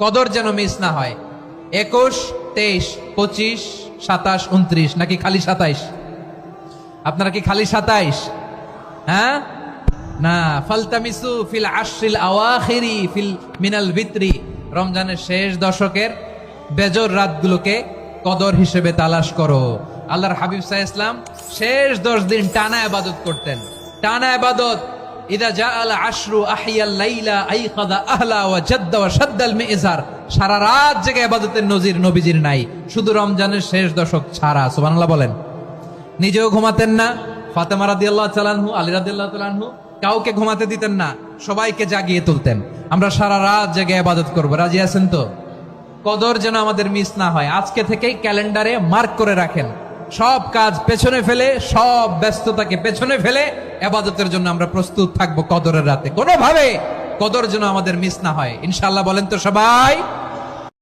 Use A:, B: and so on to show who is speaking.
A: কদর যেন মিস না হয়। 21, 23, 25, 27, 29 নাকি খালি 27? আপনারা কি খালি 27? হ্যাঁ না, ফালতামিসু ফিল আশরিল আওয়াখিরি ফিল মিনাল ভিতরি, রমজানের শেষ দশকের বেজর রাতগুলোকে কদর হিসেবে তালাশ করো। আল্লাহর হাবিব সাল্লাল্লাহু আলাইহি ওয়াসাল্লাম শেষ 10 দিন টানা ইবাদত করতেন, টানা ইবাদত। ইদা জাআল আশরু আহিয়াল লাইলা আইখাদা আহলা ওয়া জাদ্দা ওয়া শাদ্দাল মিজার, সারা রাত জেগে ইবাদতের নজির নবীজির নাই, শুধু রমজানের শেষ দশক ছাড়া। সুবহানাল্লাহ বলেন। নিজেও ঘুমাতেন না, ফাতেমা রাদিয়াল্লাহু তাআলা আনহু, আলী রাদিয়াল্লাহু তাআলা আনহু কাউকে ঘুমাতে দিতেন না, সবাইকে জাগিয়ে তুলতেন। আমরা সারা রাত জেগে ইবাদত করব, রাজি আছেন তো? কদর যেন আমাদের মিস না হয়। আজকে থেকেই ক্যালেন্ডারে মার্ক করে রাখেন, সব কাজ পেছনে ফেলে, সব ব্যস্ততাকে পেছনে ফেলে ইবাদতের জন্য আমরা প্রস্তুত থাকবো কদরের রাতে। কোনোভাবে কদর যেন আমাদের মিস না হয়, ইনশাআল্লাহ। বলেন তো সবাই।